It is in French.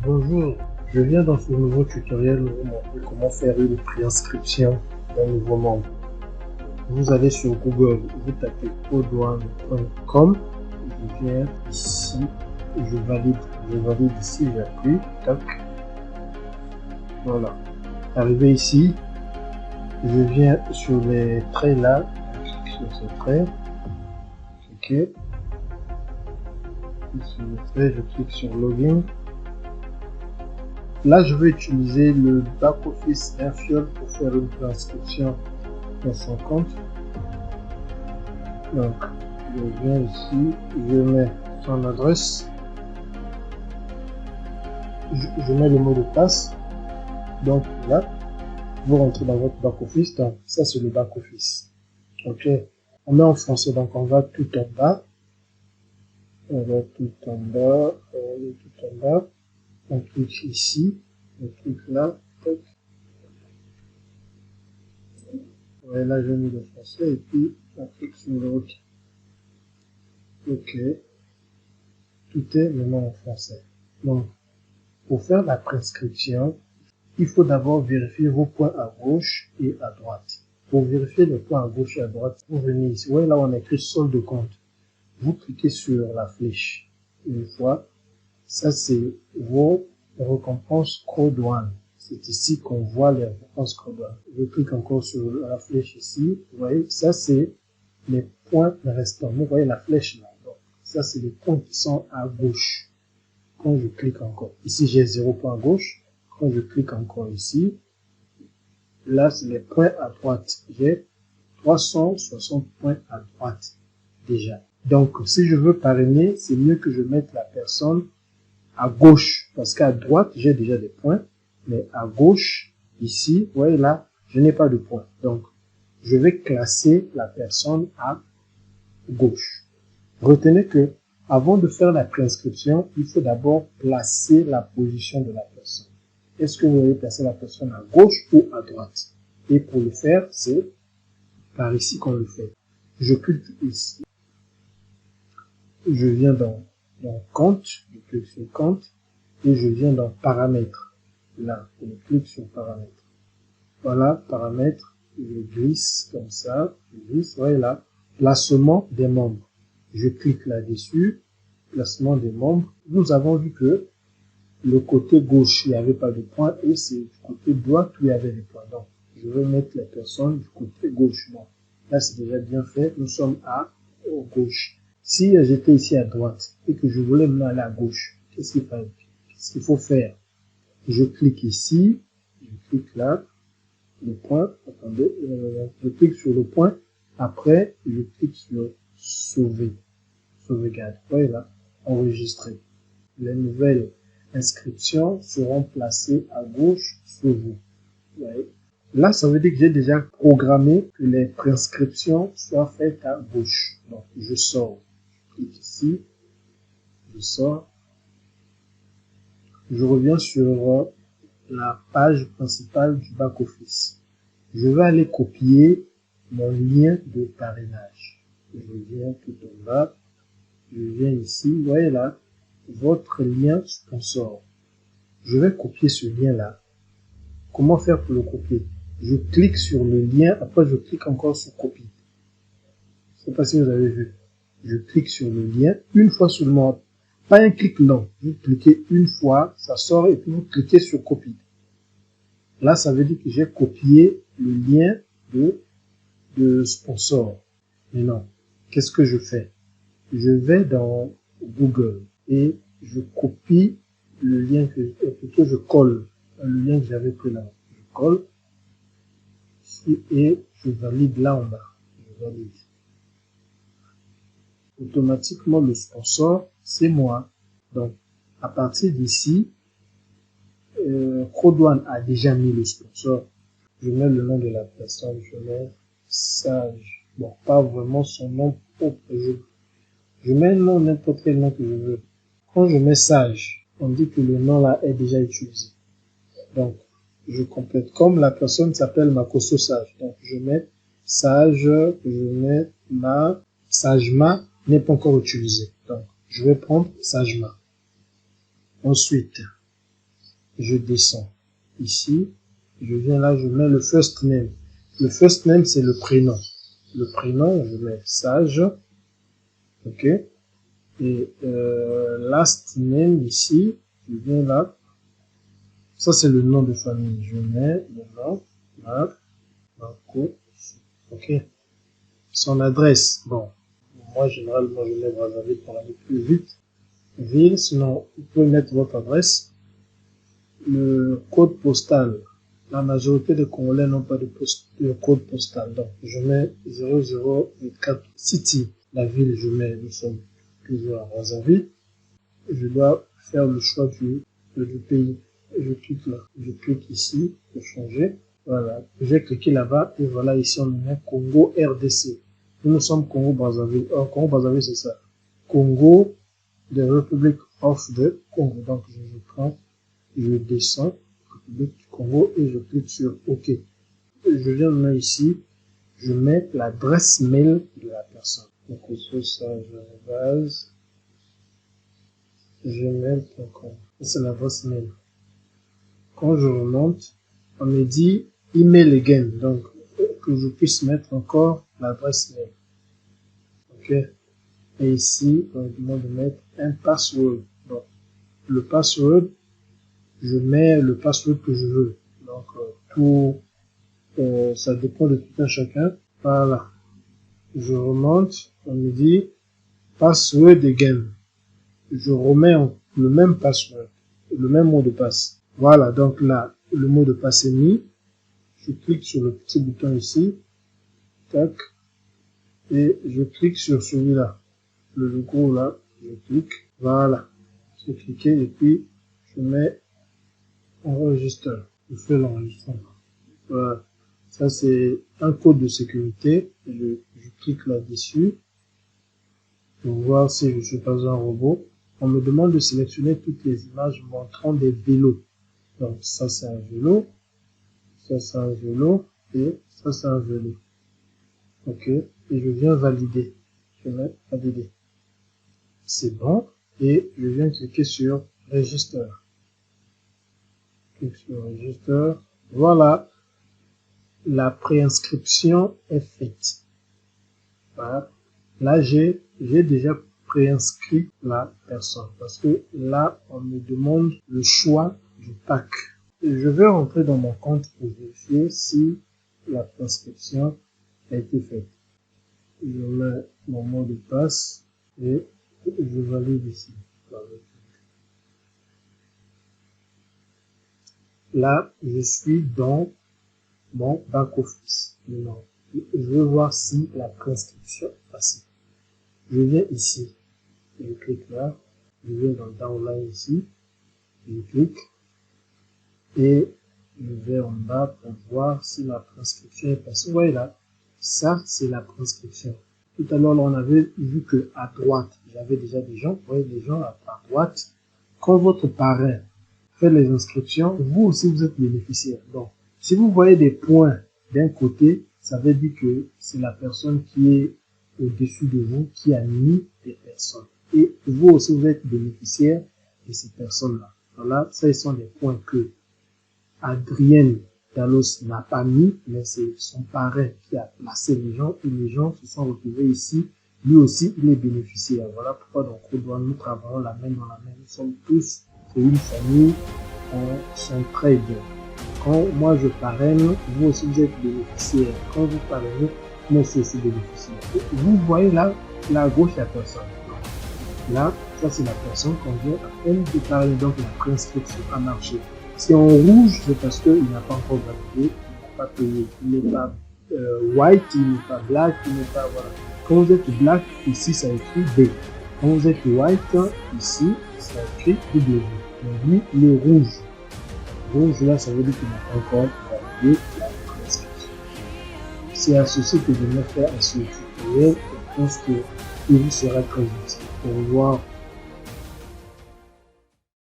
Bonjour, je viens dans ce nouveau tutoriel vous montrer comment faire une préinscription d'un nouveau membre. Vous allez sur Google, vous tapez codewand.com, je viens ici, je valide ici, j'appuie, tac, voilà. Arrivé ici, je viens sur les traits là, je clique sur ces traits, ok, sur les traits, je clique sur login. Là, je vais utiliser le back-office Airfuel pour faire une préinscription dans son compte. Donc, je viens ici, je mets son adresse, je mets le mot de passe. Donc là, vous rentrez dans votre back-office. Donc, ça, c'est le back-office. Ok. On met en français, donc on va tout en bas. On va tout en bas, tout en bas. On clique ici, on clique là, tac. Ouais, là, j'ai mis le français et puis on clique sur le OK. Ok. Tout est maintenant en français. Donc, pour faire la prescription, il faut d'abord vérifier vos points à gauche et à droite. Pour vérifier les points à gauche et à droite, vous venez ici. Ouais, là, on a écrit solde de compte. Vous cliquez sur la flèche une fois. Ça, c'est vos récompenses CodeOne. C'est ici qu'on voit les récompenses CodeOne. Je clique encore sur la flèche ici. Vous voyez, ça, c'est les points restants. Vous voyez la flèche là. Donc, ça, c'est les points qui sont à gauche. Quand je clique encore. Ici, j'ai 0 point à gauche. Quand je clique encore ici, là, c'est les points à droite. J'ai 360 points à droite déjà. Donc, si je veux parrainer, c'est mieux que je mette la personne à gauche. Parce qu'à droite, j'ai déjà des points. Mais à gauche, ici, vous voyez là, je n'ai pas de points. Donc, je vais classer la personne à gauche. Retenez que avant de faire la préinscription, il faut d'abord placer la position de la personne. Est-ce que vous allez placer la personne à gauche ou à droite? Et pour le faire, c'est par ici qu'on le fait. Je clique ici. Je viens dans compte, je clique sur compte et je viens dans paramètres. Là, je clique sur paramètres. Voilà, paramètres, je glisse comme ça, je glisse, voyez là, placement des membres. Je clique là-dessus, placement des membres. Nous avons vu que le côté gauche, il n'y avait pas de points et c'est du côté droit où il y avait des points. Donc, je vais mettre les personnes du côté gauche. Donc, là, c'est déjà bien fait. Nous sommes à gauche. Si j'étais ici à droite et que je voulais me aller à gauche, qu'est-ce qu'il faut faire? Je clique ici, je clique là, le point, attendez, je clique sur le point, après, je clique sur sauver, sauvegarde. Vous voyez là, enregistrer. Les nouvelles inscriptions seront placées à gauche sur vous. Ouais. Là, ça veut dire que j'ai déjà programmé que les préinscriptions soient faites à gauche. Donc, je sors. Je clique ici. Je sors. Je reviens sur la page principale du back-office. Je vais aller copier mon lien de parrainage. Je viens tout en bas. Je viens ici. Vous voyez là, votre lien sponsor. Je vais copier ce lien-là. Comment faire pour le copier? Je clique sur le lien, après je clique encore sur copier. Je ne sais pas si vous avez vu. Je clique sur le lien une fois seulement. Pas un clic long. Vous cliquez une fois, ça sort et puis vous cliquez sur copier. Là, ça veut dire que j'ai copié le lien de sponsor. Mais non. Qu'est-ce que je fais? Je vais dans Google et je copie le lien plutôt je colle le lien que j'avais pris là. Je colle et je valide là en bas. Je valide. Automatiquement, le sponsor, c'est moi. Donc, à partir d'ici, CodeOne a déjà mis le sponsor. Je mets le nom de la personne, je mets Sage. Bon, pas vraiment son nom propre. Je mets le nom, n'importe quel nom que je veux. Quand je mets Sage, on dit que le nom là est déjà utilisé. Donc, je complète. Comme la personne s'appelle Makoso Sage. Donc, je mets Sage, je mets Sagema n'est pas encore utilisé. Donc, je vais prendre Sagema. Ensuite, je descends. Ici, je viens là, je mets le first name. Le first name, c'est le prénom. Le prénom, je mets Sage. OK. Et last name, ici, je viens là. Ça, c'est le nom de famille. Je mets le nom. Là. OK. Son adresse. Bon. Moi, généralement, je mets Brazzaville pour aller plus vite. Ville, sinon, vous pouvez mettre votre adresse. Le code postal. La majorité des Congolais n'ont pas de code postal. Donc, je mets 0084 City. La ville, je mets, nous sommes toujours à Brazzaville. Je dois faire le choix du pays. Je clique là. Je clique ici pour changer. Voilà. J'ai cliqué là-bas et voilà, ici, on met Congo RDC. Nous sommes Congo Brazzaville. Or, Congo Brazzaville, c'est ça. Congo, the Republic of the Congo. Donc, je prends, je descends, République du Congo, et je clique sur OK. Je viens maintenant ici, je mets l'adresse mail de la personne. Donc, sur ça, je base, gmail.com. C'est l'adresse mail. Quand je remonte, on me dit email again. Donc, que je puisse mettre encore l'adresse mail. OK. Et ici, on me demande de mettre un password. Donc, le password, je mets le password que je veux. Donc, ça dépend de tout un chacun. Voilà. Je remonte, on me dit password again. Je remets le même password, le même mot de passe. Voilà, donc là, le mot de passe est mis. Je clique sur le petit bouton ici. Tac. Et je clique sur celui-là. Le logo là, je clique. Voilà. Je clique et puis je mets enregistreur. Je fais l'enregistrement. Voilà. Ça, c'est un code de sécurité. Je clique là-dessus pour voir si je ne suis pas un robot. On me demande de sélectionner toutes les images montrant des vélos. Donc, ça, c'est un vélo. Ça, c'est un vélo. Et ça, c'est un vélo. OK. Et je viens valider. Je vais valider. C'est bon. Et je viens cliquer sur Register. Clique sur Register. Voilà. La préinscription est faite. Voilà. Là, j'ai déjà préinscrit la personne parce que là, on me demande le choix du pack. Et je vais rentrer dans mon compte pour vérifier si la préinscription a été faite. Je mets mon mot de passe et je valide ici. Là, je suis dans mon back-office. Je veux voir si la préinscription est passée. Je viens ici, je clique là, je viens dans Downline ici, je clique et je vais en bas pour voir si la préinscription est passée. Vous voyez là, ça c'est la préinscription. Tout à l'heure, on avait vu que à droite, j'avais déjà des gens, vous voyez les gens à droite. Quand votre parrain fait les inscriptions, vous aussi vous êtes bénéficiaire. Donc, si vous voyez des points d'un côté, ça veut dire que c'est la personne qui est au-dessus de vous qui a mis des personnes. Et vous aussi, vous êtes bénéficiaire de ces personnes-là. Voilà, ça, ils sont des points que Adrienne Dallos n'a pas mis, mais c'est son parrain qui a placé les gens et les gens se sont retrouvés ici. Lui aussi, il est bénéficiaire. Voilà pourquoi donc nous travaillons la main dans la main. Nous sommes tous une famille, on s'entraide. Quand moi je parraine, vous aussi vous êtes bénéficiaire. Quand vous parrainez, moi aussi je suis bénéficiaire. Vous voyez là, à gauche, la personne. Là, ça c'est la personne qu'on vient à peine de parrainer. Donc la préinscription a marché. Si en rouge, c'est parce qu'il n'a pas encore validé, il n'a pas payé. Il n'est pas white, il n'est pas black, il n'est pas... Voilà. Quand vous êtes black, ici ça écrit B. Quand vous êtes white, ici, ça écrit W. Donc lui, il est rouge. Rouge, là, ça veut dire qu'il n'a pas encore validé la préinscription. C'est à ceci que je vais faire un ce tutoriel. Je pense qu'il vous sera très utile pour voir